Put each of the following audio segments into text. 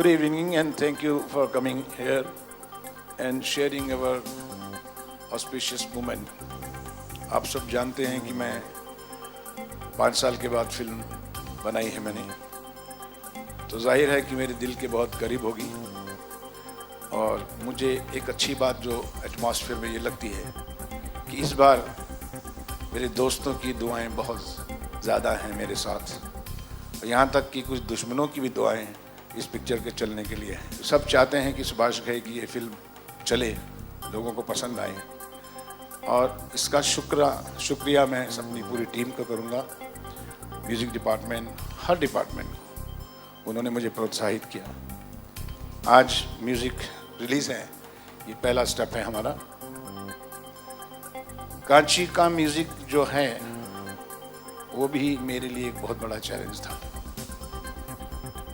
Good evening and thank you for coming here and sharing our auspicious moment. आप सब जानते हैं कि मैं 5 साल के बाद फिल्म बनाई है मैंने, तो जाहिर है कि मेरे दिल के बहुत करीब होगी। और मुझे एक अच्छी बात जो एटमॉस्फेयर में ये लगती है कि इस बार मेरे दोस्तों की दुआएं बहुत ज़्यादा हैं मेरे साथ, यहाँ तक कि कुछ दुश्मनों की भी दुआएं इस पिक्चर के चलने के लिए हैं। सब चाहते हैं कि सुभाष घई की ये फिल्म चले, लोगों को पसंद आए, और इसका शुक्रिया मैं अपनी पूरी टीम को करूँगा, म्यूज़िक डिपार्टमेंट, हर डिपार्टमेंट को, उन्होंने मुझे प्रोत्साहित किया। आज म्यूज़िक रिलीज़ है, ये पहला स्टेप है हमारा। कांची का म्यूज़िक जो है वो भी मेरे लिए एक बहुत बड़ा चैलेंज था,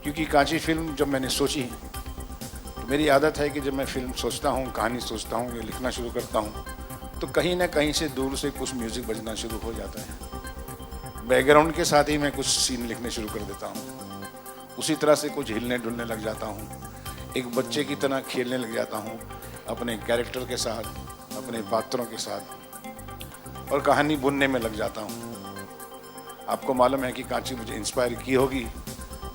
क्योंकि कांची फिल्म जब मैंने सोची तो मेरी आदत है कि जब मैं फिल्म सोचता हूँ, कहानी सोचता हूँ, लिखना शुरू करता हूँ तो कहीं ना कहीं से दूर से कुछ म्यूज़िक बजना शुरू हो जाता है। बैकग्राउंड के साथ ही मैं कुछ सीन लिखने शुरू कर देता हूँ, उसी तरह से कुछ हिलने डुलने लग जाता हूँ, एक बच्चे की तरह खेलने लग जाता हूँ अपने कैरेक्टर के साथ, अपने पात्रों के साथ, और कहानी बुनने में लग जाता हूँ। आपको मालूम है कि कांची मुझे इंस्पायर की होगी,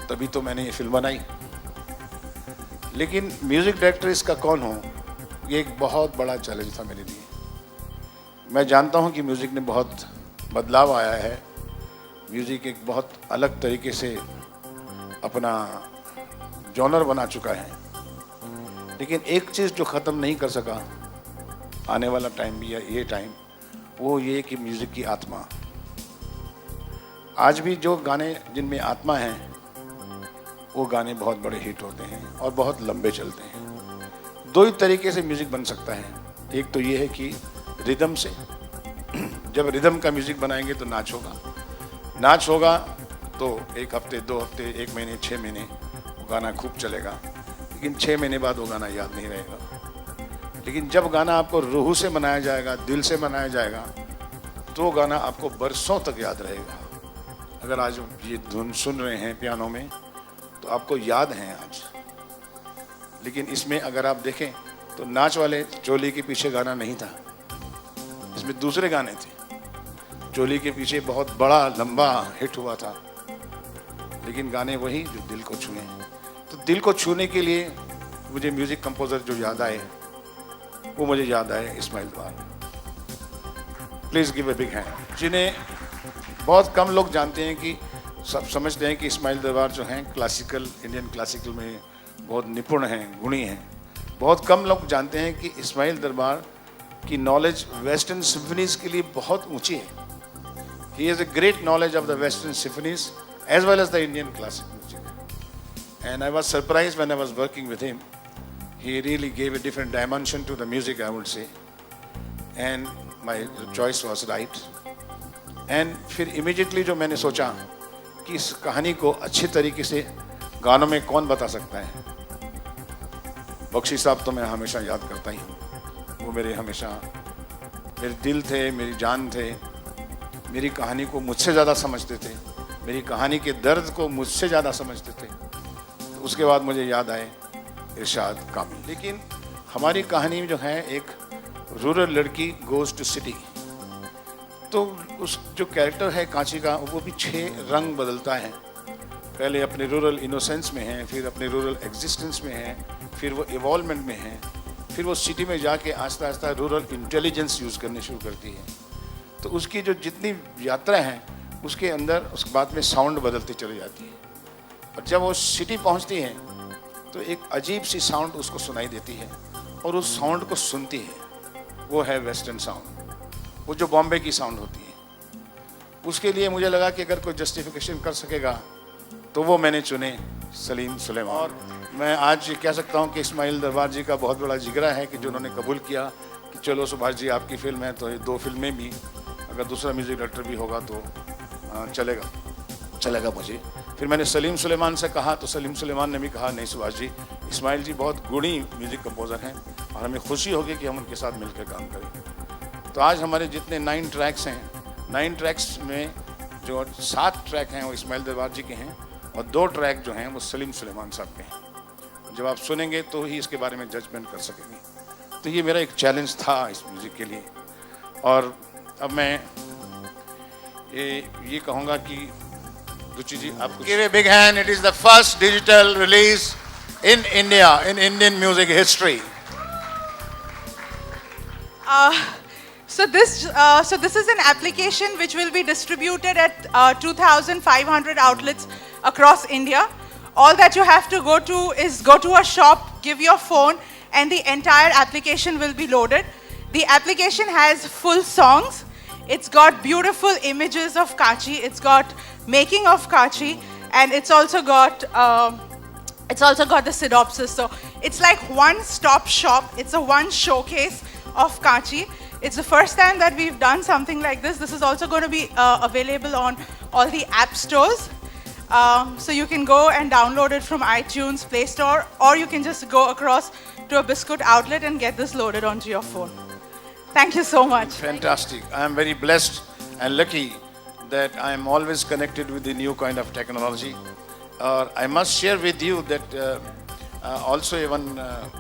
तभी तो मैंने ये फिल्म बनाई। लेकिन म्यूज़िक डायरेक्टर इसका कौन हो, ये एक बहुत बड़ा चैलेंज था मेरे लिए। मैं जानता हूँ कि म्यूज़िक ने बहुत बदलाव आया है, म्यूज़िक एक बहुत अलग तरीके से अपना जॉनर बना चुका है, लेकिन एक चीज़ जो ख़त्म नहीं कर सका आने वाला टाइम भी, या ये टाइम, वो ये कि म्यूज़िक की आत्मा। आज भी जो गाने जिनमें आत्मा है वो गाने बहुत बड़े हिट होते हैं और बहुत लंबे चलते हैं। दो ही तरीके से म्यूज़िक बन सकता है, एक तो ये है कि रिदम से, जब रिदम का म्यूज़िक बनाएंगे तो नाच होगा, नाच होगा तो 1 हफ्ते, 2 हफ्ते, 1 महीने, 6 महीने वो गाना खूब चलेगा, लेकिन 6 महीने बाद वो गाना याद नहीं रहेगा। लेकिन जब गाना आपको रूह से बनाया जाएगा, दिल से बनाया जाएगा, तो वो गाना आपको बरसों तक याद रहेगा। अगर आज ये धुन सुन रहे हैं पियानो में तो आपको याद है आज, लेकिन इसमें अगर आप देखें तो नाच वाले चोली के पीछे गाना नहीं था, इसमें दूसरे गाने थे। चोली के पीछे बहुत बड़ा लंबा हिट हुआ था, लेकिन गाने वही जो दिल को छुए। तो दिल को छूने के लिए मुझे म्यूज़िक कंपोज़र जो याद आए, वो मुझे याद आए इस्माइल दरबार। Please give a big hand. जिन्हें बहुत कम लोग जानते हैं, कि सब समझते हैं कि इस्माइल दरबार जो हैं क्लासिकल, इंडियन क्लासिकल में बहुत निपुण हैं, गुणी हैं। बहुत कम लोग जानते हैं कि इस्माइल दरबार की नॉलेज वेस्टर्न सिम्फनीज़ के लिए बहुत ऊंची है। He has a great knowledge of the western symphonies as well as the Indian classical music. And I was surprise when I was working with him. He really gave a different dimension to the music, I would say, and my choice was right. And फिर immediately जो मैंने सोचा कि इस कहानी को अच्छे तरीके से गानों में कौन बता सकता है, बख्शी साहब तो मैं हमेशा याद करता ही हूँ। वो मेरे हमेशा मेरे दिल थे, मेरी जान थे, मेरी कहानी को मुझसे ज़्यादा समझते थे, मेरी कहानी के दर्द को मुझसे ज़्यादा समझते थे। तो उसके बाद मुझे याद आए इरशाद कामिल। लेकिन हमारी कहानी जो है, एक रूरल लड़की गोज़ टू सिटी, तो उस जो कैरेक्टर है कांची का, वो भी 6 रंग बदलता है। पहले अपने रूरल इनोसेंस में है, फिर अपने रूरल एग्जिस्टेंस में है, फिर वो इवॉल्वमेंट में है, फिर वो सिटी में जाके आस्ता आस्ता रूरल इंटेलिजेंस यूज़ करने शुरू करती है। तो उसकी जो जितनी यात्रा है उसके अंदर उस बात में साउंड बदलती चली जाती है, और जब वो सिटी पहुँचती है तो एक अजीब सी साउंड उसको सुनाई देती है, और उस साउंड को सुनती है। वो है वेस्टर्न साउंड, वो जो बॉम्बे की साउंड होती है। उसके लिए मुझे लगा कि अगर कोई जस्टिफिकेशन कर सकेगा तो वो मैंने चुने सलीम सुलेमान। और मैं आज कह सकता हूँ कि इस्माइल दरबार जी का बहुत बड़ा जिगरा है कि जो उन्होंने कबूल किया कि चलो सुभाष जी आपकी फ़िल्म है, तो ये 2 फिल्में भी, अगर दूसरा म्यूज़िक डायरेक्टर भी होगा तो चलेगा मुझे। फिर मैंने सलीम सुलेमान से कहा तो सलीम सुलेमान ने भी कहा, नहीं सुभाष जी, इस्माइल जी बहुत गुणी म्यूज़िक कंपोज़र हैं और हमें खुशी होगी कि हम उनके साथ मिलकर काम करें। तो आज हमारे जितने 9 ट्रैक्स हैं, 9 ट्रैक्स में जो 7 ट्रैक हैं वो इस्माइल दरबार जी के हैं, और 2 ट्रैक जो हैं वो सलीम सुलेमान साहब के हैं। जब आप सुनेंगे तो ही इसके बारे में जजमेंट कर सकेंगे। तो ये मेरा एक चैलेंज था इस म्यूजिक के लिए। और अब मैं ये कहूँगा कि रुचि जी आप कुछ... Give a big hand. It is the first digital release in India, in Indian music history. So this is an application which will be distributed at 2,500 outlets across India. All that you have to go to a shop, give your phone, and the entire application will be loaded. The application has full songs. It's got beautiful images of Kachi. It's got making of Kachi, and it's also got the synopsis. So it's like one-stop shop. It's a one showcase of Kachi. It's the first time that we've done something like this. This is also going to be available on all the app stores. So you can go and download it from iTunes, Play Store, or you can just go across to a Biscuit outlet and get this loaded onto your phone. Thank you so much. Fantastic. I am very blessed and lucky that I am always connected with the new kind of technology. I must share with you that also one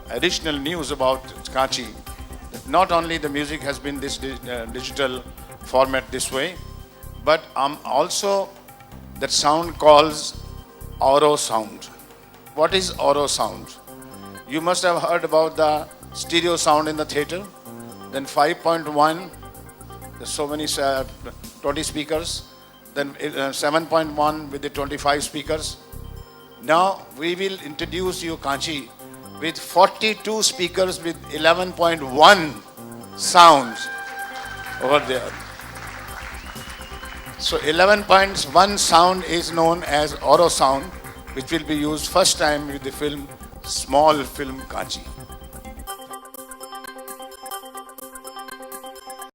additional news about Kachi. That not only the music has been this digital format this way, but also that sound calls Auro sound. What is Auro sound? You must have heard about the stereo sound in the theater. Then 5.1, there's so many 20 speakers. Then 7.1 with the 25 speakers. Now we will introduce you Kachi with 42 speakers with 11.1 sounds over there. So 11.1 sound is known as Auro sound, which will be used first time with the film, small film Kachi.